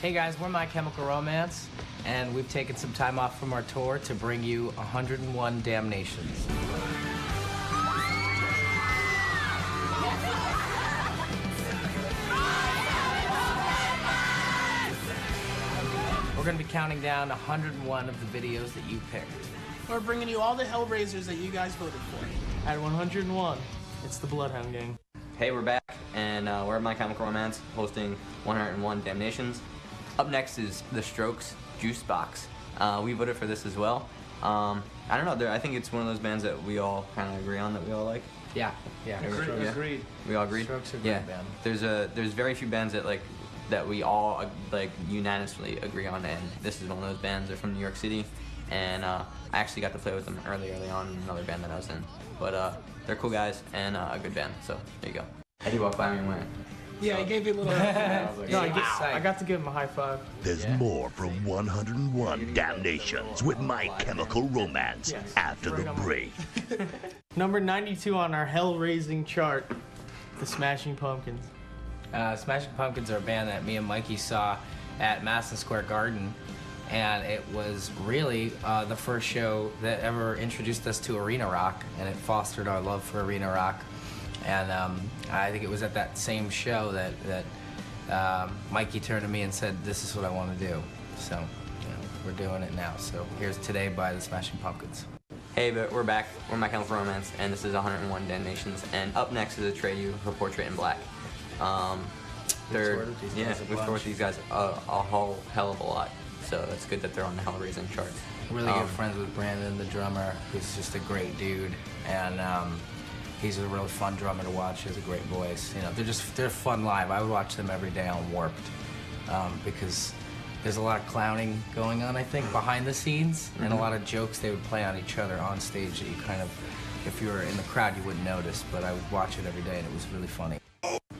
Hey guys, we're My Chemical Romance, and we've taken some time off from our tour to bring you 101 Damnations. We're going to be counting down 101 of the videos that you picked. We're bringing you all the Hellraisers that you guys voted for. At 101, it's the Bloodhound Gang. Hey, we're back, and we're My Chemical Romance, hosting 101 Damnations. Up next is The Strokes' Juice Box. We voted for this as well. I don't know, I think it's one of those bands that we all kind of agree on, that we all like. Yeah. Agreed. We all agreed? Strokes are a great band. There's very few bands that we all unanimously agree on, and this is one of those bands. They're from New York City, and I actually got to play with them early on in another band that I was in. But they're cool guys and a good band, so there you go. Eddie walked by me and went. Yeah, I gave you a little... I got to give him a high five. There's more from 101 Damnations with My Chemical Romance after the break. Number 92 on our hell-raising chart, the Smashing Pumpkins. Smashing Pumpkins are a band that me and Mikey saw at Madison Square Garden, and it was really the first show that ever introduced us to arena rock, and it fostered our love for arena rock. And I think it was at that same show that Mikey turned to me and said, "This is what I want to do." So we're doing it now. So here's Today by the Smashing Pumpkins. Hey, but we're back. We're My Chemical Romance, and this is 101 Damnations. And up next is Atreyu, Her Portrait in Black. We've toured with these guys a whole hell of a lot. So it's good that they're on the Hellraising chart. Really good friends with Brandon, the drummer, who's just a great dude, and he's a really fun drummer to watch. He has a great voice. You know, they're fun live. I would watch them every day on Warped because there's a lot of clowning going on, I think, behind the scenes, and a lot of jokes they would play on each other on stage that you kind of, if you were in the crowd, you wouldn't notice. But I would watch it every day, and it was really funny.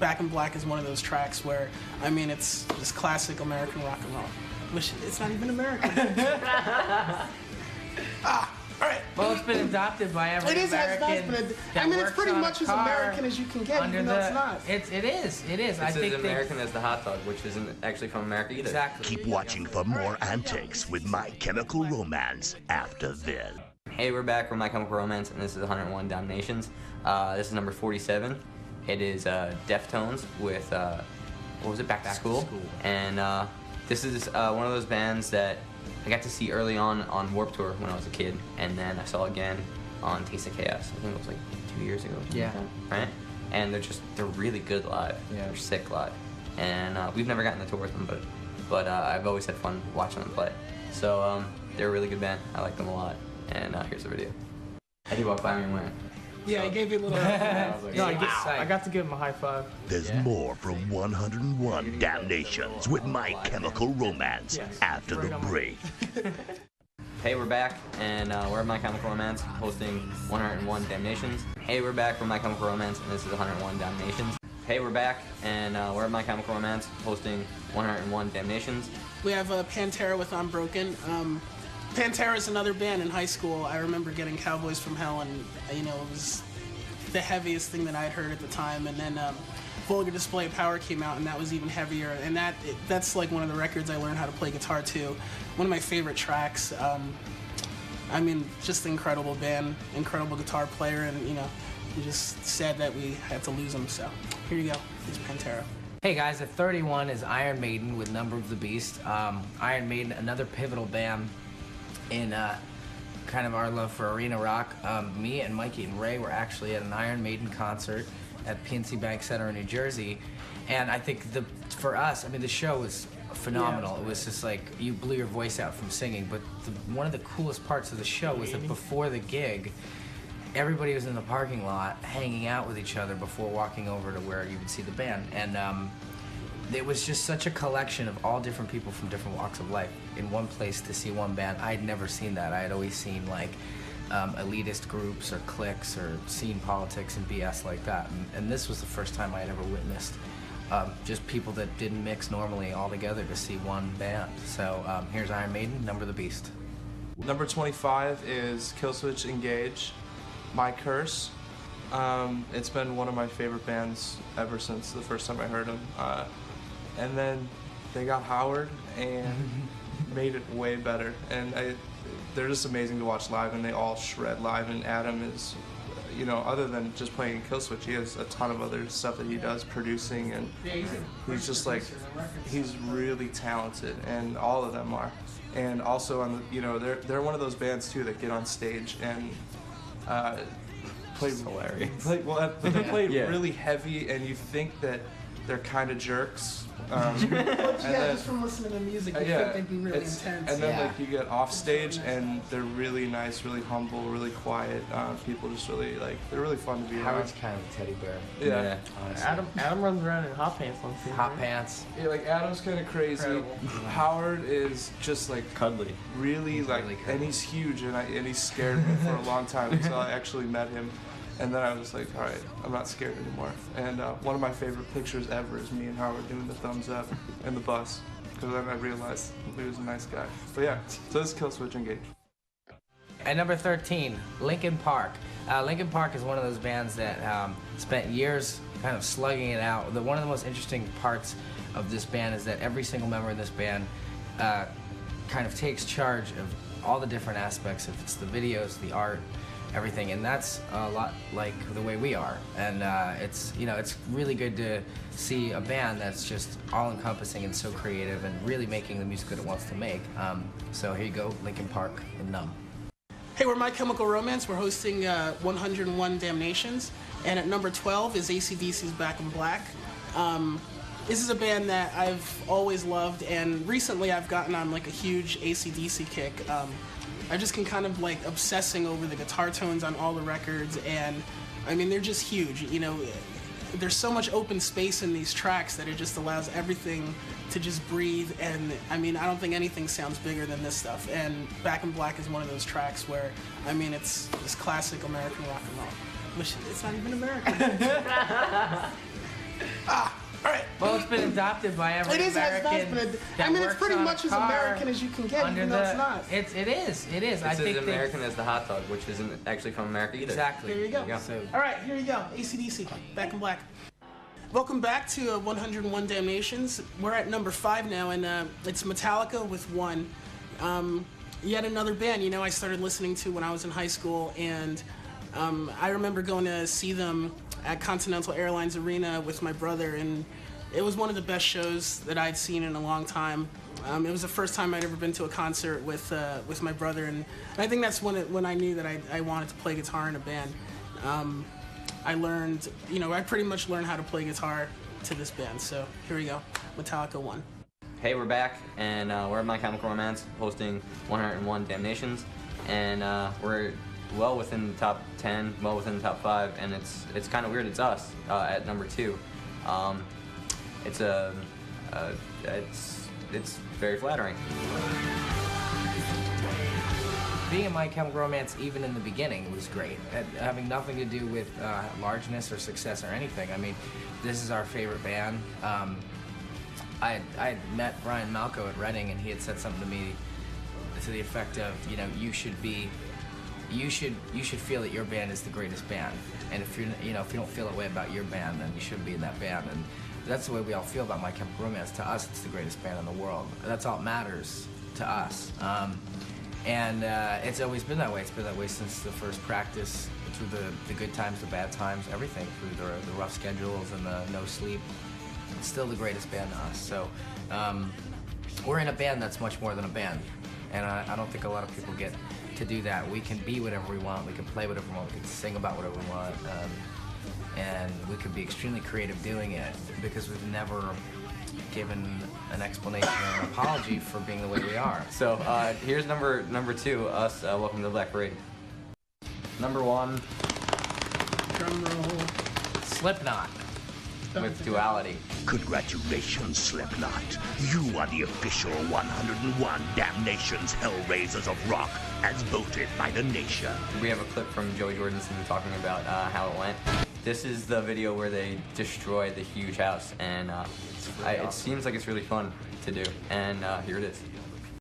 Back in Black is one of those tracks where, I mean, it's just classic American rock and roll. Which it's not even American. All right. Well, it's been adopted by every American. I mean, it's pretty much as American as you can get, even though it's not. It is. It's as American as the hot dog, which isn't actually from America either. Exactly. Keep watching for more antics with My Chemical Romance after this. Hey, we're back. We're My Chemical Romance, and this is 101 Damnations. This is number 47. It is Deftones with, what was it, Back to School? And this is one of those bands that I got to see early on Warped Tour when I was a kid, and then I saw again on Taste of Chaos. I think it was like 2 years ago. Yeah. Right? And they're really good live. Yeah. They're sick live. And we've never gotten to tour with them, but I've always had fun watching them play. So they're a really good band. I like them a lot. And here's the video. Eddie walked by me and went. Yeah, I gave you a little... I got to give him a high five. There's more from 101 Damnations with My Chemical Romance after the break. Hey, we're back, and we're My Chemical Romance, hosting 101 Damnations. Hey, we're back, we're My Chemical Romance, and this is 101 Damnations. Hey, we're back, and we're My Chemical Romance, hosting 101 Damnations. We have Pantera with Unbroken. Pantera is another band in high school. I remember getting Cowboys from Hell, and it was the heaviest thing that I'd heard at the time. And then Vulgar Display of Power came out, and that was even heavier. And that's like one of the records I learned how to play guitar to. One of my favorite tracks. I mean, just an incredible band, incredible guitar player, and we just sad that we had to lose him. So here you go. It's Pantera. Hey guys, at 31 is Iron Maiden with Number of the Beast. Iron Maiden, another pivotal band in kind of our love for arena rock. Me and Mikey and Ray were actually at an Iron Maiden concert at PNC Bank Center in New Jersey, and I think for us, I mean, the show was phenomenal. It was just like you blew your voice out from singing. But one of the coolest parts of the show was that before the gig, everybody was in the parking lot hanging out with each other before walking over to where you would see the band, and it was just such a collection of all different people from different walks of life in one place to see one band. I'd never seen that. I had always seen like elitist groups or cliques or scene politics and BS like that. And this was the first time I had ever witnessed just people that didn't mix normally all together to see one band. So here's Iron Maiden, Number of the Beast. Number 25 is Killswitch Engage, My Curse. It's been one of my favorite bands ever since the first time I heard them. And then they got Howard and made it way better. And they're just amazing to watch live, and they all shred live. And Adam is, you know, other than just playing Killswitch, he has a ton of other stuff that he does, producing, and he's just like, he's really talented, and all of them are. And also, on the, you know, they're one of those bands too that get on stage and play hilarious. They play really heavy, and you think that they're kind of jerks. Just from listening to music, you think they'd be really intense. And then like you get off stage, and they're really nice, really humble, really quiet. People just really like, they're really fun to be around. Howard's kind of a teddy bear. Yeah. Honestly. Adam runs around in hot pants on stage. Hot pants. Yeah, like Adam's kind of crazy. Incredible. Howard is just like Cuddly. really like, really and he's huge, and he scared me for a long time until I actually met him. And then I was like, all right, I'm not scared anymore. And one of my favorite pictures ever is me and Howard doing the thumbs up in the bus, because then I realized he was a nice guy. But yeah, so this is Killswitch Engage. At number 13, Linkin Park. Linkin Park is one of those bands that spent years kind of slugging it out. One of the most interesting parts of this band is that every single member in this band kind of takes charge of all the different aspects. If it's the videos, the art, everything, and that's a lot like the way we are. And it's, you know, it's really good to see a band that's just all-encompassing and so creative and really making the music that it wants to make. So here you go, Linkin Park and Numb. Hey, we're My Chemical Romance. We're hosting 101 Damnations, and at number 12 is AC/DC's Back in Black. This is a band that I've always loved, and recently I've gotten on like a huge AC/DC kick. I just can kind of like obsessing over the guitar tones on all the records, and I mean, they're just huge. You know, there's so much open space in these tracks that it just allows everything to just breathe, and I mean, I don't think anything sounds bigger than this stuff. And Back in Black is one of those tracks where, I mean, it's this classic American rock and roll, which it's not even American. All right. Well, it's been adopted by every It is American. I mean, it's pretty much as American as you can get, even though it's not. It is. It's as American as the hot dog, which isn't actually from America either. Exactly. There you go. So, all right, here you go. AC/DC, Back in Black. Welcome back to 101 Damnations. We're at number 5 now, and it's Metallica with One. Yet another band, you know, I started listening to when I was in high school, and I remember going to see them at Continental Airlines Arena with my brother, and it was one of the best shows that I'd seen in a long time. It was the first time I'd ever been to a concert with my brother, and I think that's when I knew that I wanted to play guitar in a band. I learned, you know, I pretty much learned how to play guitar to this band. So here we go, Metallica One. Hey, we're back, and we're at My Chemical Romance hosting 101 Damnations, and we're well within the top 10, well within the top 5, and it's kind of weird. It's us at number 2. It's very flattering. being in My Chemical Romance, even in the beginning, was great. Having nothing to do with largeness or success or anything. I mean, this is our favorite band. I had met Brian Malco at Reading, and he had said something to me to the effect of, you know, you should feel that your band is the greatest band, and if you don't feel that way about your band, then you shouldn't be in that band. And that's the way we all feel about My Chemical Romance. To us, it's the greatest band in the world. That's all that matters to us. And it's always been that way. It's been that way since the first practice, through the good times, the bad times, everything, through the rough schedules and the no sleep. It's still the greatest band to us. So we're in a band that's much more than a band. And I don't think a lot of people get to do that. We can be whatever we want. We can play whatever we want. We can sing about whatever we want. And we can be extremely creative doing it because we've never given an explanation or an apology for being the way we are. So here's number 2, us. Welcome to the Black Parade. Number 1. Drum roll. Slipknot. With Duality. Congratulations, Slipknot. You are the official 101 Damnations Hellraisers of Rock, as voted by the nation. We have a clip from Joey Jordison talking about how it went. This is the video where they destroy the huge house, and it seems like it's really fun to do, and here it is.